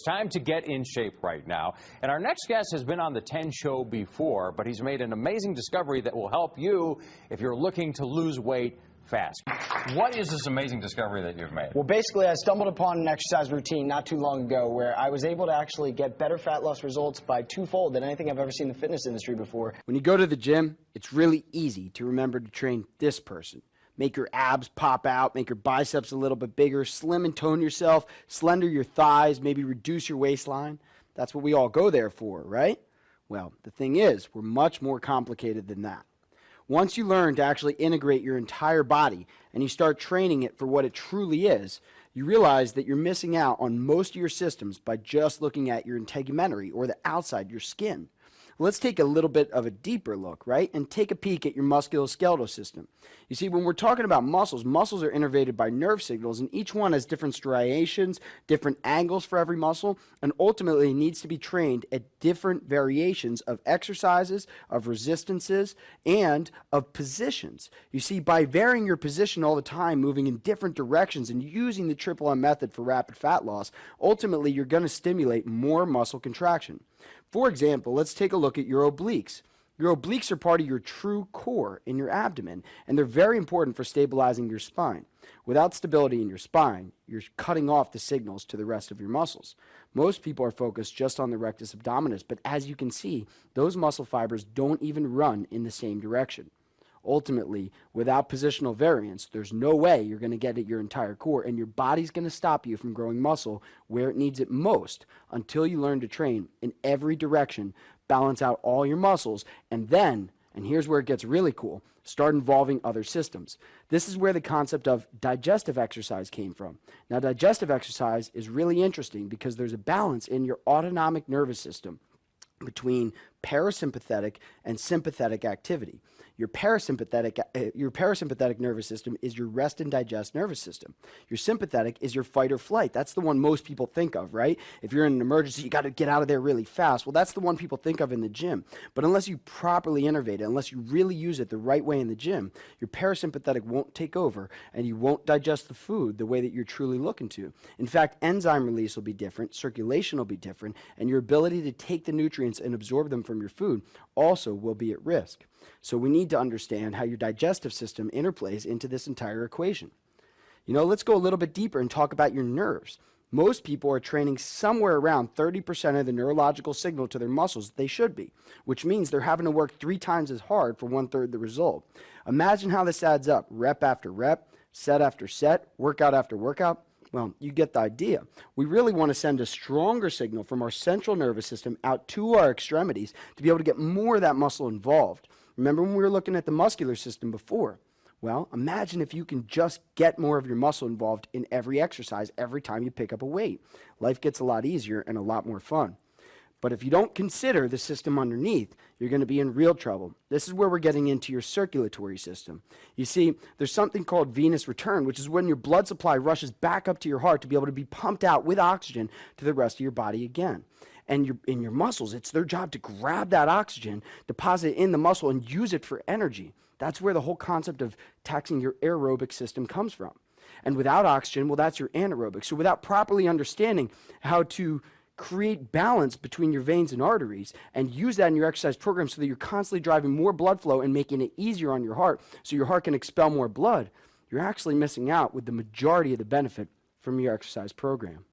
time to get in shape right now. And our next guest has been on the 10 show before, but he's made an amazing discovery that will help you if you're looking to lose weight fast. What is this amazing discovery that you've made? Well, basically, I stumbled upon an exercise routine not too long ago where I was able to actually get better fat loss results by twofold than anything I've ever seen in the fitness industry before. When you go to the gym, it's really easy to remember to train this person. Make your abs pop out, make your biceps a little bit bigger, slim and tone yourself, slender your thighs, maybe reduce your waistline. That's what we all go there for, right? Well, the thing is, we're much more complicated than that. Once you learn to actually integrate your entire body and you start training it for what it truly is, you realize that you're missing out on most of your systems by just looking at your integumentary or the outside, your skin. Let's take a little bit of a deeper look, right? And take a peek at your musculoskeletal system. You see, when we're talking about muscles, muscles are innervated by nerve signals, and each one has different striations, different angles for every muscle, and ultimately needs to be trained at different variations of exercises, of resistances, and of positions. You see, by varying your position all the time, moving in different directions, and using the triple M method for rapid fat loss, ultimately you're going to stimulate more muscle contraction. For example, let's take a look at your obliques. Your obliques are part of your true core in your abdomen, and they're very important for stabilizing your spine. Without stability in your spine, you're cutting off the signals to the rest of your muscles. Most people are focused just on the rectus abdominis, but as you can see, those muscle fibers don't even run in the same direction. Ultimately, without positional variance, there's no way you're going to get at your entire core, and your body's going to stop you from growing muscle where it needs it most until you learn to train in every direction, balance out all your muscles, and then, and here's where it gets really cool, start involving other systems. This is where the concept of digestive exercise came from. Now, digestive exercise is really interesting because there's a balance in your autonomic nervous system between parasympathetic and sympathetic activity. Your parasympathetic nervous system is your rest and digest nervous system. Your sympathetic is your fight or flight. That's the one most people think of, right? If you're in an emergency, you got to get out of there really fast. Well, that's the one people think of in the gym. But unless you properly innervate it, unless you really use it the right way in the gym, your parasympathetic won't take over and you won't digest the food the way that you're truly looking to. In fact, enzyme release will be different, circulation will be different, and your ability to take the nutrients and absorb them from your food also will be at risk. So we need to understand how your digestive system interplays into this entire equation. You know, let's go a little bit deeper and talk about your nerves. Most people are training somewhere around 30% of the neurological signal to their muscles they should be, which means they're having to work 3 times as hard for 1/3 the result. Imagine how this adds up, rep after rep, set after set, workout after workout. Well, you get the idea. We really want to send a stronger signal from our central nervous system out to our extremities to be able to get more of that muscle involved. Remember when we were looking at the muscular system before? Well, imagine if you can just get more of your muscle involved in every exercise every time you pick up a weight. Life gets a lot easier and a lot more fun. But if you don't consider the system underneath, you're going to be in real trouble. This is where we're getting into your circulatory system. You see, there's something called venous return, which is when your blood supply rushes back up to your heart to be able to be pumped out with oxygen to the rest of your body again. And in your muscles, it's their job to grab that oxygen, deposit it in the muscle, and use it for energy. That's where the whole concept of taxing your aerobic system comes from. And without oxygen, well, that's your anaerobic. So without properly understanding how to create balance between your veins and arteries and use that in your exercise program so that you're constantly driving more blood flow and making it easier on your heart so your heart can expel more blood, you're actually missing out with the majority of the benefit from your exercise program.